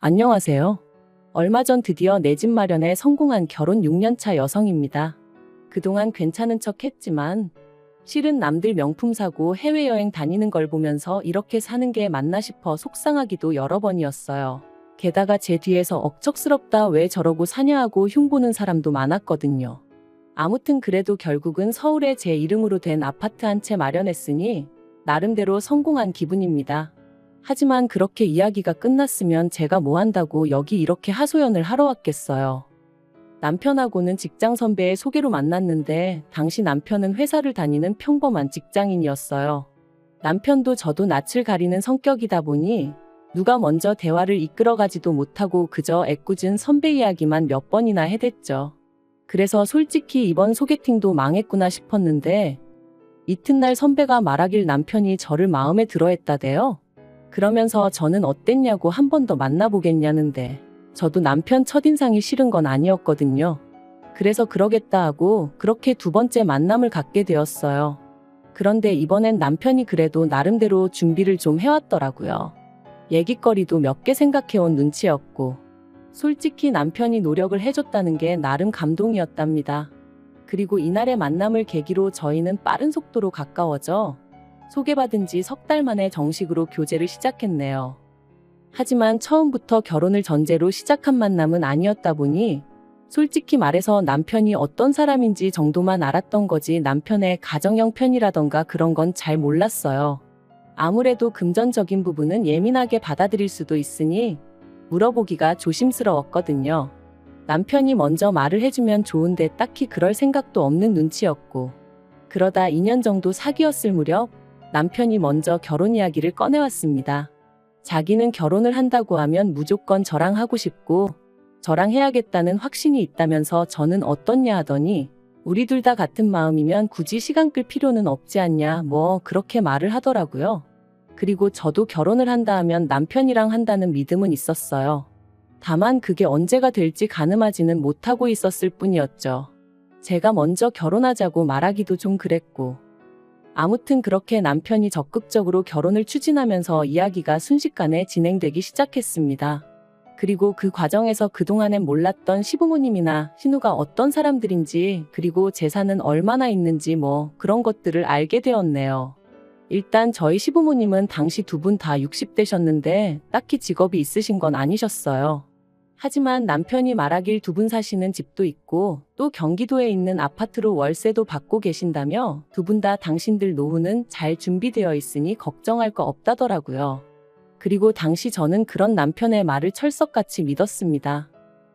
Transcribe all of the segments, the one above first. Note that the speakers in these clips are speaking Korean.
안녕하세요. 얼마 전 드디어 내 집 마련에 성공한 결혼 6년차 여성입니다. 그동안 괜찮은 척 했지만 실은 남들 명품 사고 해외여행 다니는 걸 보면서 이렇게 사는 게 맞나 싶어 속상하기도 여러 번이었어요. 게다가 제 뒤에서 억척스럽다 왜 저러고 사냐 하고 흉보는 사람도 많았거든요. 아무튼 그래도 결국은 서울에 제 이름으로 된 아파트 한 채 마련했으니 나름대로 성공한 기분입니다. 하지만 그렇게 이야기가 끝났으면 제가 뭐 한다고 여기 이렇게 하소연을 하러 왔겠어요. 남편하고는 직장 선배의 소개로 만났는데 당시 남편은 회사를 다니는 평범한 직장인이었어요. 남편도 저도 낯을 가리는 성격이다 보니 누가 먼저 대화를 이끌어가지도 못하고 그저 애꿎은 선배 이야기만 몇 번이나 해댔죠. 그래서 솔직히 이번 소개팅도 망했구나 싶었는데 이튿날 선배가 말하길 남편이 저를 마음에 들어 했다대요. 그러면서 저는 어땠냐고 한 번 더 만나보겠냐는데 저도 남편 첫인상이 싫은 건 아니었거든요. 그래서 그러겠다 하고 그렇게 두 번째 만남을 갖게 되었어요. 그런데 이번엔 남편이 그래도 나름대로 준비를 좀 해왔더라고요. 얘기거리도 몇 개 생각해온 눈치였고 솔직히 남편이 노력을 해줬다는 게 나름 감동이었답니다. 그리고 이날의 만남을 계기로 저희는 빠른 속도로 가까워져 소개받은 지 석 달 만에 정식으로 교제를 시작했네요. 하지만 처음부터 결혼을 전제로 시작한 만남은 아니었다 보니 솔직히 말해서 남편이 어떤 사람인지 정도만 알았던 거지 남편의 가정형 편이라던가 그런 건 잘 몰랐어요. 아무래도 금전적인 부분은 예민하게 받아들일 수도 있으니 물어보기가 조심스러웠거든요. 남편이 먼저 말을 해주면 좋은데 딱히 그럴 생각도 없는 눈치였고 그러다 2년 정도 사귀었을 무렵 남편이 먼저 결혼 이야기를 꺼내왔습니다. 자기는 결혼을 한다고 하면 무조건 저랑 하고 싶고 저랑 해야겠다는 확신이 있다면서 저는 어떻냐 하더니 우리 둘 다 같은 마음이면 굳이 시간 끌 필요는 없지 않냐 뭐 그렇게 말을 하더라고요. 그리고 저도 결혼을 한다 하면 남편이랑 한다는 믿음은 있었어요. 다만 그게 언제가 될지 가늠하지는 못하고 있었을 뿐이었죠. 제가 먼저 결혼하자고 말하기도 좀 그랬고 아무튼 그렇게 남편이 적극적으로 결혼을 추진하면서 이야기가 순식간에 진행되기 시작했습니다. 그리고 그 과정에서 그동안엔 몰랐던 시부모님이나 신우가 어떤 사람들인지 그리고 재산은 얼마나 있는지 뭐 그런 것들을 알게 되었네요. 일단 저희 시부모님은 당시 두 분 다 60대셨는데 딱히 직업이 있으신 건 아니셨어요. 하지만 남편이 말하길 두 분 사시는 집도 있고 또 경기도에 있는 아파트로 월세도 받고 계신다며 두 분 다 당신들 노후는 잘 준비되어 있으니 걱정할 거 없다더라고요. 그리고 당시 저는 그런 남편의 말을 철석같이 믿었습니다.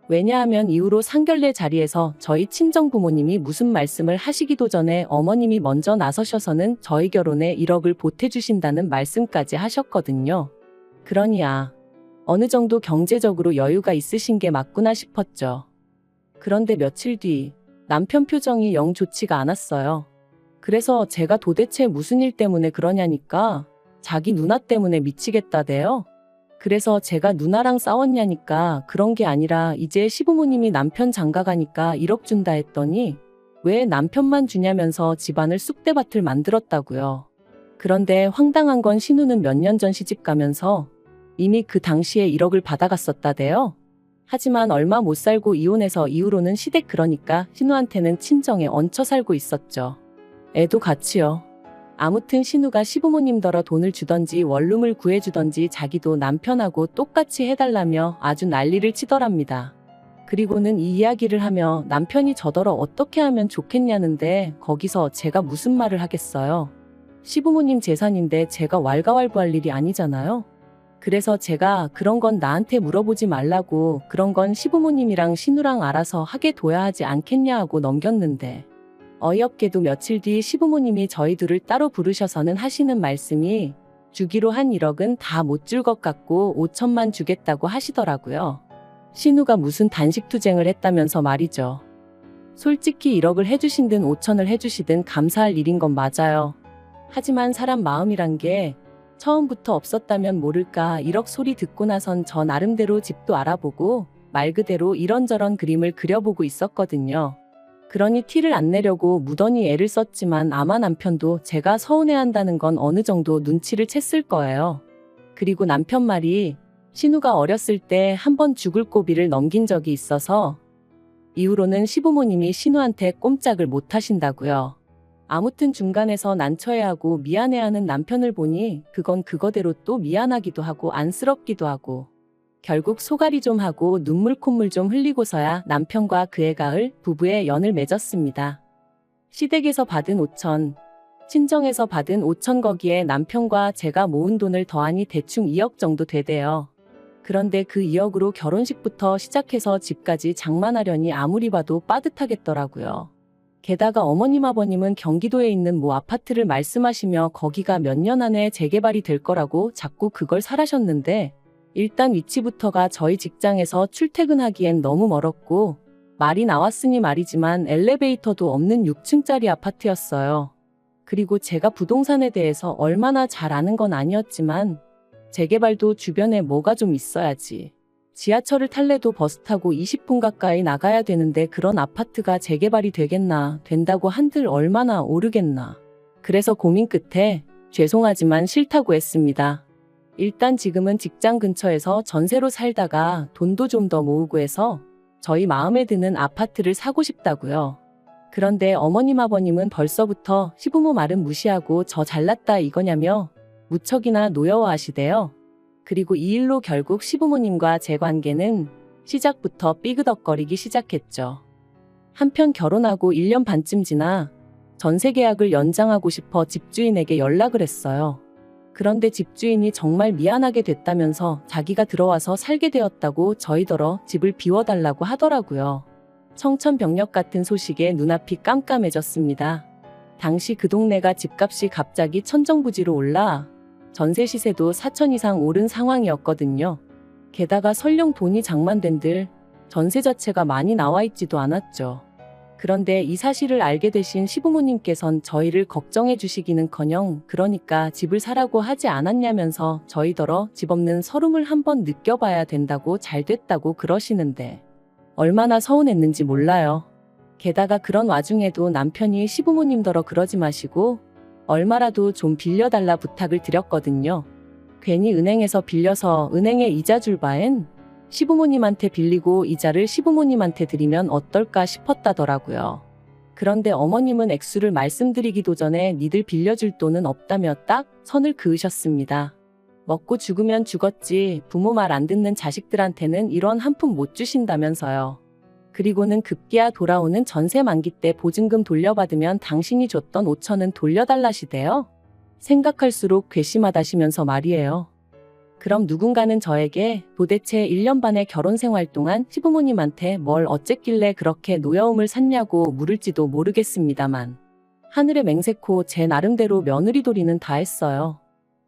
왜냐하면 이후로 상견례 자리에서 저희 친정부모님이 무슨 말씀을 하시기도 전에 어머님이 먼저 나서셔서는 저희 결혼에 1억을 보태주신다는 말씀까지 하셨거든요. 그러니 어느 정도 경제적으로 여유가 있으신 게 맞구나 싶었죠. 그런데 며칠 뒤 남편 표정이 영 좋지가 않았어요. 그래서 제가 도대체 무슨 일 때문에 그러냐니까 자기 누나 때문에 미치겠다대요. 그래서 제가 누나랑 싸웠냐니까 그런 게 아니라 이제 시부모님이 남편 장가가니까 1억 준다 했더니 왜 남편만 주냐면서 집안을 쑥대밭을 만들었다고요. 그런데 황당한 건 신우는 몇 년 전 시집 가면서 이미 그 당시에 1억을 받아갔었다대요. 하지만 얼마 못 살고 이혼해서 이후로는 시댁 그러니까 신우한테는 친정에 얹혀 살고 있었죠. 애도 같이요. 아무튼 신우가 시부모님더러 돈을 주던지 원룸을 구해주던지 자기도 남편하고 똑같이 해달라며 아주 난리를 치더랍니다. 그리고는 이 이야기를 하며 남편이 저더러 어떻게 하면 좋겠냐는데 거기서 제가 무슨 말을 하겠어요. 시부모님 재산인데 제가 왈가왈부할 일이 아니잖아요. 그래서 제가 그런 건 나한테 물어보지 말라고 그런 건 시부모님이랑 신우랑 알아서 하게 둬야 하지 않겠냐 하고 넘겼는데 어이없게도 며칠 뒤 시부모님이 저희 둘을 따로 부르셔서는 하시는 말씀이 주기로 한 1억은 다 못 줄 것 같고 5천만 주겠다고 하시더라고요. 신우가 무슨 단식투쟁을 했다면서 말이죠. 솔직히 1억을 해주신 든 5천을 해주시든 감사할 일인 건 맞아요. 하지만 사람 마음이란 게 처음부터 없었다면 모를까 1억 소리 듣고 나선 저 나름대로 집도 알아보고 말 그대로 이런저런 그림을 그려보고 있었거든요. 그러니 티를 안 내려고 무던히 애를 썼지만 아마 남편도 제가 서운해한다는 건 어느 정도 눈치를 챘을 거예요. 그리고 남편 말이 신우가 어렸을 때 한 번 죽을 고비를 넘긴 적이 있어서 이후로는 시부모님이 신우한테 꼼짝을 못 하신다고요. 아무튼 중간에서 난처해하고 미안해하는 남편을 보니 그건 그거대로 또 미안하기도 하고 안쓰럽기도 하고 결국 소갈이 좀 하고 눈물 콧물 좀 흘리고서야 남편과 그의 가을 부부의 연을 맺었습니다. 시댁에서 받은 5천, 친정에서 받은 5천 거기에 남편과 제가 모은 돈을 더하니 대충 2억 정도 되대요. 그런데 그 2억으로 결혼식부터 시작해서 집까지 장만하려니 아무리 봐도 빠듯하겠더라고요. 게다가 어머님 아버님은 경기도에 있는 모 아파트를 말씀하시며 거기가 몇 년 안에 재개발이 될 거라고 자꾸 그걸 사라셨는데 일단 위치부터가 저희 직장에서 출퇴근하기엔 너무 멀었고 말이 나왔으니 말이지만 엘리베이터도 없는 6층짜리 아파트였어요. 그리고 제가 부동산에 대해서 얼마나 잘 아는 건 아니었지만 재개발도 주변에 뭐가 좀 있어야지. 지하철을 탈래도 버스 타고 20분 가까이 나가야 되는데 그런 아파트가 재개발이 되겠나, 된다고 한들 얼마나 오르겠나. 그래서 고민 끝에 죄송하지만 싫다고 했습니다. 일단 지금은 직장 근처에서 전세로 살다가 돈도 좀 더 모으고 해서 저희 마음에 드는 아파트를 사고 싶다고요. 그런데 어머님 아버님은 벌써부터 시부모 말은 무시하고 저 잘났다 이거냐며 무척이나 노여워하시대요. 그리고 이 일로 결국 시부모님과 제 관계는 시작부터 삐그덕거리기 시작했죠. 한편 결혼하고 1년 반쯤 지나 전세 계약을 연장하고 싶어 집주인에게 연락을 했어요. 그런데 집주인이 정말 미안하게 됐다면서 자기가 들어와서 살게 되었다고 저희더러 집을 비워달라고 하더라고요. 청천벽력 같은 소식에 눈앞이 깜깜해졌습니다. 당시 그 동네가 집값이 갑자기 천정부지로 올라 전세 시세도 4천 이상 오른 상황이었거든요. 게다가 설령 돈이 장만된들 전세 자체가 많이 나와 있지도 않았죠. 그런데 이 사실을 알게 되신 시부모님께선 저희를 걱정해 주시기는커녕 그러니까 집을 사라고 하지 않았냐면서 저희더러 집 없는 서름을 한번 느껴봐야 된다고 잘됐다고 그러시는데 얼마나 서운했는지 몰라요. 게다가 그런 와중에도 남편이 시부모님더러 그러지 마시고 얼마라도 좀 빌려달라 부탁을 드렸거든요. 괜히 은행에서 빌려서 은행에 이자 줄 바엔 시부모님한테 빌리고 이자를 시부모님한테 드리면 어떨까 싶었다더라고요. 그런데 어머님은 액수를 말씀드리기도 전에 니들 빌려줄 돈은 없다며 딱 선을 그으셨습니다. 먹고 죽으면 죽었지 부모 말 안 듣는 자식들한테는 이런 한 푼 못 주신다면서요. 그리고는 급기야 돌아오는 전세 만기 때 보증금 돌려받으면 당신이 줬던 5천은 돌려달라시대요. 생각할수록 괘씸하다시면서 말이에요. 그럼 누군가는 저에게 도대체 1년 반의 결혼 생활 동안 시부모님한테 뭘 어쨌길래 그렇게 노여움을 샀냐고 물을지도 모르겠습니다만 하늘의 맹세코 제 나름대로 며느리도리는 다 했어요.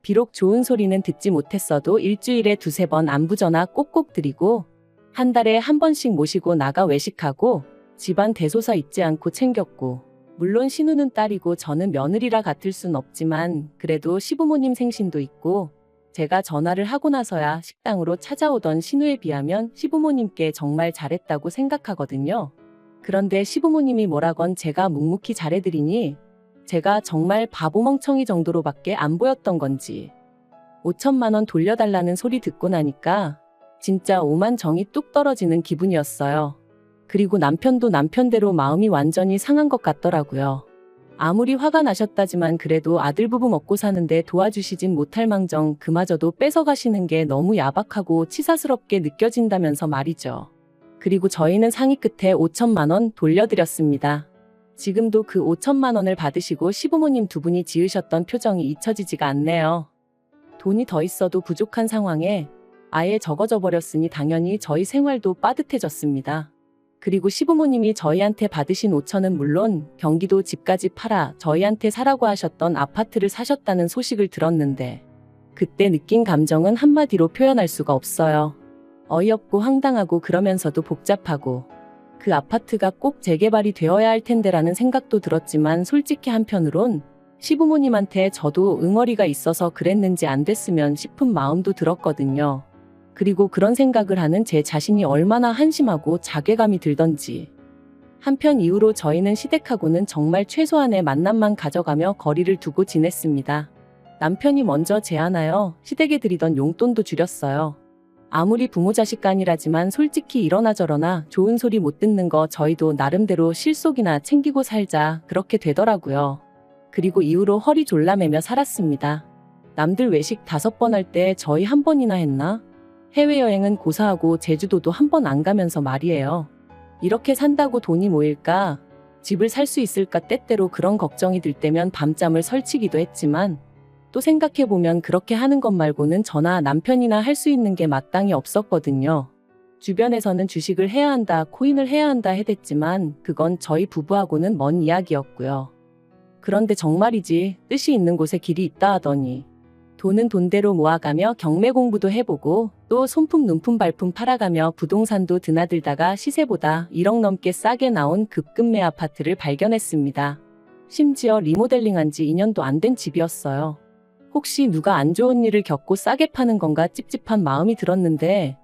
비록 좋은 소리는 듣지 못했어도 일주일에 2-3번 안부전화 꼭꼭 드리고 한 달에 한 번씩 모시고 나가 외식하고 집안 대소사 잊지 않고 챙겼고 물론 신우는 딸이고 저는 며느리라 같을 순 없지만 그래도 시부모님 생신도 있고 제가 전화를 하고 나서야 식당으로 찾아오던 신우에 비하면 시부모님께 정말 잘했다고 생각하거든요. 그런데 시부모님이 뭐라건 제가 묵묵히 잘해드리니 제가 정말 바보멍청이 정도로밖에 안 보였던 건지 5천만 원 돌려달라는 소리 듣고 나니까 진짜 오만 정이 뚝 떨어지는 기분이었어요. 그리고 남편도 남편대로 마음이 완전히 상한 것 같더라고요. 아무리 화가 나셨다지만 그래도 아들 부부 먹고 사는데 도와주시진 못할 망정 그마저도 뺏어가시는 게 너무 야박하고 치사스럽게 느껴진다면서 말이죠. 그리고 저희는 상의 끝에 5천만 원 돌려드렸습니다. 지금도 그 5천만 원을 받으시고 시부모님 두 분이 지으셨던 표정이 잊혀지지가 않네요. 돈이 더 있어도 부족한 상황에 아예 적어져 버렸으니 당연히 저희 생활도 빠듯해졌습니다. 그리고 시부모님이 저희한테 받으신 5천은 물론 경기도 집까지 팔아 저희한테 사라고 하셨던 아파트를 사셨다는 소식을 들었는데 그때 느낀 감정은 한마디로 표현할 수가 없어요. 어이없고 황당하고 그러면서도 복잡하고 그 아파트가 꼭 재개발이 되어야 할 텐데라는 생각도 들었지만 솔직히 한편으론 시부모님한테 저도 응어리가 있어서 그랬는지 안 됐으면 싶은 마음도 들었거든요. 그리고 그런 생각을 하는 제 자신이 얼마나 한심하고 자괴감이 들던지. 한편 이후로 저희는 시댁하고는 정말 최소한의 만남만 가져가며 거리를 두고 지냈습니다. 남편이 먼저 제안하여 시댁에 드리던 용돈도 줄였어요. 아무리 부모 자식 간이라지만 솔직히 이러나 저러나 좋은 소리 못 듣는 거 저희도 나름대로 실속이나 챙기고 살자 그렇게 되더라고요. 그리고 이후로 허리 졸라매며 살았습니다. 남들 외식 5번 할 때 저희 1번이나 했나? 해외여행은 고사하고 제주도도 1번 안 가면서 말이에요. 이렇게 산다고 돈이 모일까? 집을 살 수 있을까? 때때로 그런 걱정이 들 때면 밤잠을 설치기도 했지만 또 생각해보면 그렇게 하는 것 말고는 저나 남편이나 할 수 있는 게 마땅히 없었거든요. 주변에서는 주식을 해야 한다, 코인을 해야 한다 해댔지만 그건 저희 부부하고는 먼 이야기였고요. 그런데 정말이지 뜻이 있는 곳에 길이 있다 하더니 돈은 돈대로 모아가며 경매 공부도 해보고 또 손품 눈품 발품 팔아가며 부동산도 드나들다가 시세보다 1억 넘게 싸게 나온 급급매 아파트를 발견했습니다. 심지어 리모델링한 지 2년도 안 된 집이었어요. 혹시 누가 안 좋은 일을 겪고 싸게 파는 건가 찝찝한 마음이 들었는데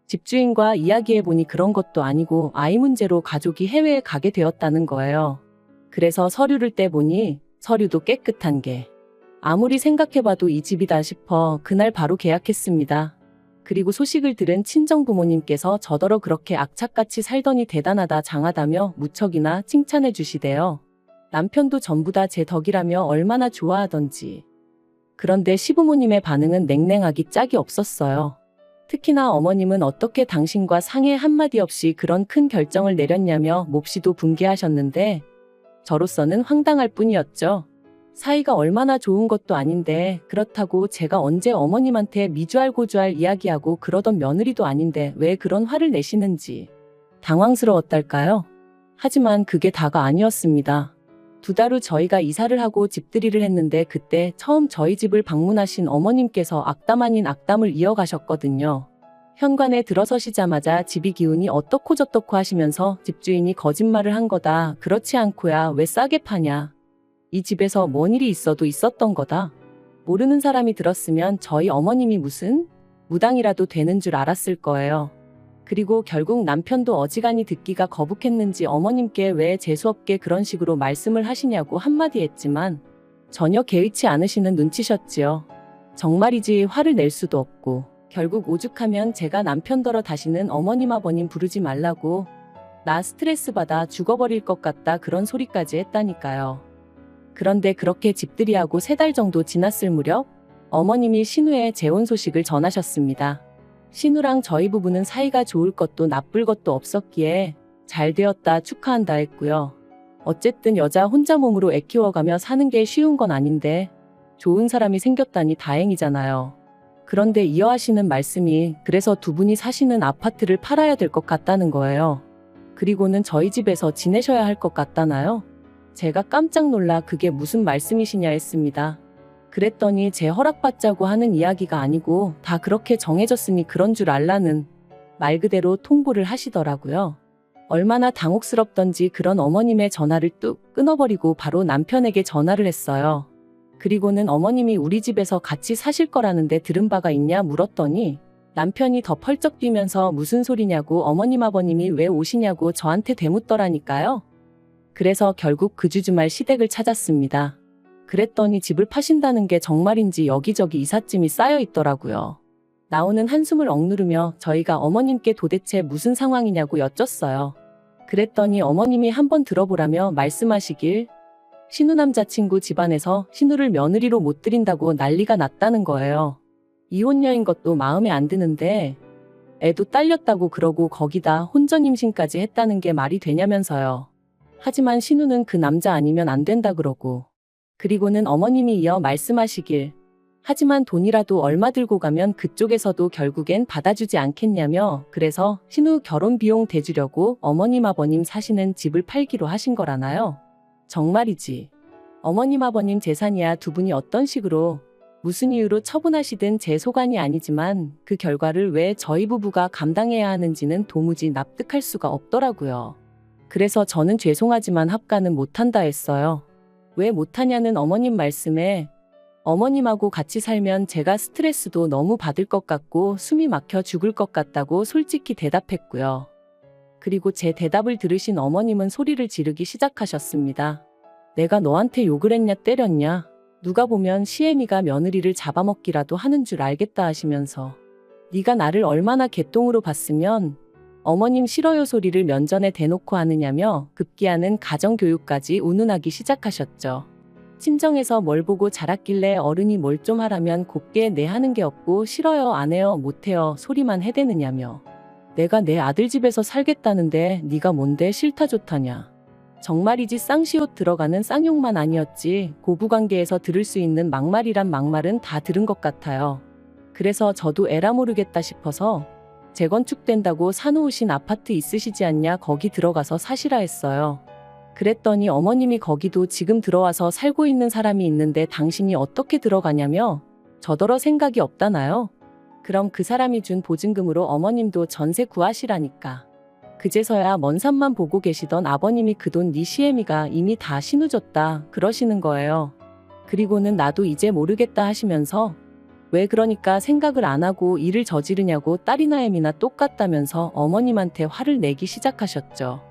집주인과 이야기해보니 그런 것도 아니고 아이 문제로 가족이 해외에 가게 되었다는 거예요. 그래서 서류를 떼보니 서류도 깨끗한 게 아무리 생각해봐도 이 집이다 싶어 그날 바로 계약했습니다. 그리고 소식을 들은 친정부모님께서 저더러 그렇게 악착같이 살더니 대단하다 장하다며 무척이나 칭찬해 주시대요. 남편도 전부 다 제 덕이라며 얼마나 좋아하던지. 그런데 시부모님의 반응은 냉랭하기 짝이 없었어요. 특히나 어머님은 어떻게 당신과 상의 한마디 없이 그런 큰 결정을 내렸냐며 몹시도 분개하셨는데 저로서는 황당할 뿐이었죠. 사이가 얼마나 좋은 것도 아닌데 그렇다고 제가 언제 어머님한테 미주알고주알 이야기하고 그러던 며느리도 아닌데 왜 그런 화를 내시는지 당황스러웠달까요? 하지만 그게 다가 아니었습니다. 2달 후 저희가 이사를 하고 집들이를 했는데 그때 처음 저희 집을 방문하신 어머님께서 악담 아닌 악담을 이어가셨거든요. 현관에 들어서시자마자 집이 기운이 어떻고 저떻고 하시면서 집주인이 거짓말을 한 거다. 그렇지 않고야 왜 싸게 파냐. 이 집에서 뭔 일이 있어도 있었던 거다. 모르는 사람이 들었으면 저희 어머님이 무슨 무당이라도 되는 줄 알았을 거예요. 그리고 결국 남편도 어지간히 듣기가 거북했는지 어머님께 왜 재수없게 그런 식으로 말씀을 하시냐고 한마디 했지만 전혀 개의치 않으시는 눈치셨지요. 정말이지 화를 낼 수도 없고 결국 오죽하면 제가 남편더러 다시는 어머님 아버님 부르지 말라고 나 스트레스 받아 죽어버릴 것 같다 그런 소리까지 했다니까요. 그런데 그렇게 집들이하고 3달 정도 지났을 무렵 어머님이 신우의 재혼 소식을 전하셨습니다. 신우랑 저희 부부는 사이가 좋을 것도 나쁠 것도 없었기에 잘 되었다 축하한다 했고요. 어쨌든 여자 혼자 몸으로 애 키워가며 사는 게 쉬운 건 아닌데 좋은 사람이 생겼다니 다행이잖아요. 그런데 이어하시는 말씀이 그래서 2분이 사시는 아파트를 팔아야 될 것 같다는 거예요. 그리고는 저희 집에서 지내셔야 할 것 같다나요? 제가 깜짝 놀라 그게 무슨 말씀이시냐 했습니다. 그랬더니 제 허락받자고 하는 이야기가 아니고 다 그렇게 정해졌으니 그런 줄 알라는 말 그대로 통보를 하시더라고요. 얼마나 당혹스럽던지 그런 어머님의 전화를 뚝 끊어버리고 바로 남편에게 전화를 했어요. 그리고는 어머님이 우리 집에서 같이 사실 거라는데 들은 바가 있냐 물었더니 남편이 더 펄쩍 뛰면서 무슨 소리냐고 어머님 아버님이 왜 오시냐고 저한테 되묻더라니까요. 그래서 결국 그 주주말 시댁을 찾았습니다. 그랬더니 집을 파신다는 게 정말인지 여기저기 이삿짐이 쌓여 있더라고요. 나오는 한숨을 억누르며 저희가 어머님께 도대체 무슨 상황이냐고 여쭸어요. 그랬더니 어머님이 한번 들어보라며 말씀하시길 신우 남자친구 집안에서 신우를 며느리로 못 들인다고 난리가 났다는 거예요. 이혼녀인 것도 마음에 안 드는데 애도 딸렸다고 그러고 거기다 혼전 임신까지 했다는 게 말이 되냐면서요. 하지만 신우는 그 남자 아니면 안 된다 그러고 그리고는 어머님이 이어 말씀하시길 하지만 돈이라도 얼마 들고 가면 그쪽에서도 결국엔 받아주지 않겠냐며 그래서 신우 결혼 비용 대주려고 어머님 아버님 사시는 집을 팔기로 하신 거라나요? 정말이지. 어머님 아버님 재산이야 2분이 어떤 식으로 무슨 이유로 처분하시든 제 소관이 아니지만 그 결과를 왜 저희 부부가 감당해야 하는지는 도무지 납득할 수가 없더라고요. 그래서 저는 죄송하지만 합가는 못한다 했어요. 왜 못하냐는 어머님 말씀에 어머님하고 같이 살면 제가 스트레스도 너무 받을 것 같고 숨이 막혀 죽을 것 같다고 솔직히 대답했고요. 그리고 제 대답을 들으신 어머님은 소리를 지르기 시작하셨습니다. 내가 너한테 욕을 했냐 때렸냐. 누가 보면 시애미가 며느리를 잡아먹기라도 하는 줄 알겠다 하시면서 네가 나를 얼마나 개똥으로 봤으면 어머님 싫어요 소리를 면전에 대놓고 하느냐며 급기야는 가정교육까지 운운하기 시작하셨죠. 친정에서 뭘 보고 자랐길래 어른이 뭘 좀 하라면 곱게 내 하는 게 없고 싫어요 안 해요 못해요 소리만 해대느냐며. 내가 내 아들 집에서 살겠다는데 네가 뭔데 싫다 좋다냐. 정말이지 쌍시옷 들어가는 쌍욕만 아니었지 고부관계에서 들을 수 있는 막말이란 막말은 다 들은 것 같아요. 그래서 저도 에라 모르겠다 싶어서 재건축된다고 사놓으신 아파트 있으시지 않냐 거기 들어가서 사시라 했어요. 그랬더니 어머님이 거기도 지금 들어와서 살고 있는 사람이 있는데 당신이 어떻게 들어가냐며 저더러 생각이 없다나요? 그럼 그 사람이 준 보증금으로 어머님도 전세 구하시라니까. 그제서야 먼 산만 보고 계시던 아버님이 그 돈 네 시애미가 이미 다 신우줬다 그러시는 거예요. 그리고는 나도 이제 모르겠다 하시면서 왜 그러니까 생각을 안 하고 일을 저지르냐고 딸이나 애미나 똑같다면서 어머님한테 화를 내기 시작하셨죠.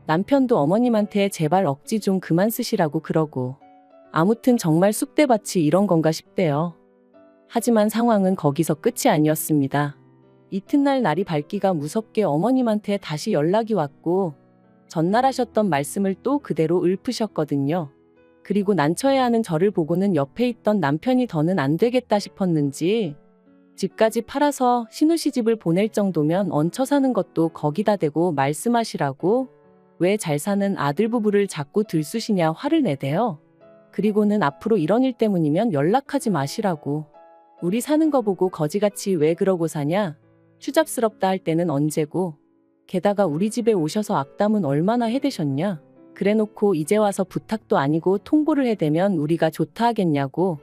남편도 어머님한테 제발 억지 좀 그만 쓰시라고 그러고. 아무튼 정말 쑥대밭이 이런 건가 싶대요. 하지만 상황은 거기서 끝이 아니었습니다. 이튿날 날이 밝기가 무섭게 어머님한테 다시 연락이 왔고 전날 하셨던 말씀을 또 그대로 읊으셨거든요. 그리고 난처해하는 저를 보고는 옆에 있던 남편이 더는 안 되겠다 싶었는지 집까지 팔아서 신우시집을 보낼 정도면 얹혀 사는 것도 거기다 대고 말씀하시라고 왜 잘 사는 아들 부부를 자꾸 들쑤시냐 화를 내대요. 그리고는 앞으로 이런 일 때문이면 연락하지 마시라고. 우리 사는 거 보고 거지같이 왜 그러고 사냐? 추잡스럽다 할 때는 언제고. 게다가 우리 집에 오셔서 악담은 얼마나 해대셨냐? 그래놓고 이제 와서 부탁도 아니고 통보를 해대면 우리가 좋다 하겠냐고.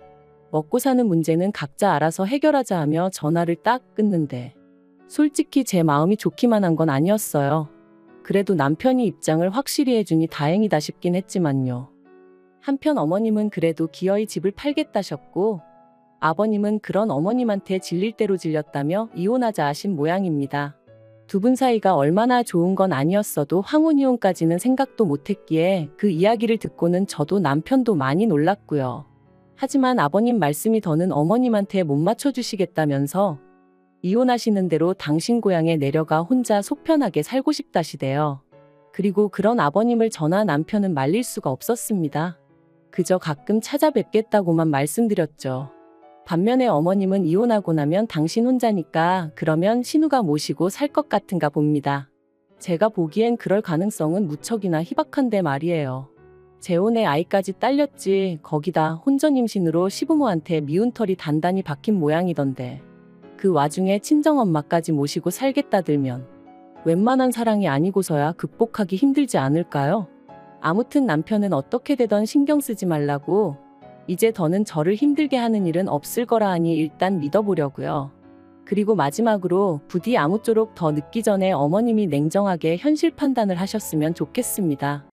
먹고 사는 문제는 각자 알아서 해결하자 하며 전화를 딱 끊는데 솔직히 제 마음이 좋기만 한 건 아니었어요. 그래도 남편이 입장을 확실히 해주니 다행이다 싶긴 했지만요. 한편 어머님은 그래도 기어이 집을 팔겠다셨고 아버님은 그런 어머님한테 질릴 대로 질렸다며 이혼하자 하신 모양입니다. 두 분 사이가 얼마나 좋은 건 아니었어도 황혼이혼까지는 생각도 못했기에 그 이야기를 듣고는 저도 남편도 많이 놀랐고요. 하지만 아버님 말씀이 더는 어머님한테 못 맞춰주시겠다면서 이혼하시는 대로 당신 고향에 내려가 혼자 속편하게 살고 싶다시대요. 그리고 그런 아버님을 저나 남편은 말릴 수가 없었습니다. 그저 가끔 찾아뵙겠다고만 말씀드렸죠. 반면에 어머님은 이혼하고 나면 당신 혼자니까 그러면 신우가 모시고 살 것 같은가 봅니다. 제가 보기엔 그럴 가능성은 무척이나 희박한데 말이에요. 재혼에 아이까지 딸렸지 거기다 혼전 임신으로 시부모한테 미운 털이 단단히 박힌 모양이던데 그 와중에 친정엄마까지 모시고 살겠다들면 웬만한 사랑이 아니고서야 극복하기 힘들지 않을까요? 아무튼 남편은 어떻게 되던 신경 쓰지 말라고 이제 더는 저를 힘들게 하는 일은 없을 거라 하니 일단 믿어보려고요. 그리고 마지막으로 부디 아무쪼록 더 늦기 전에 어머님이 냉정하게 현실 판단을 하셨으면 좋겠습니다.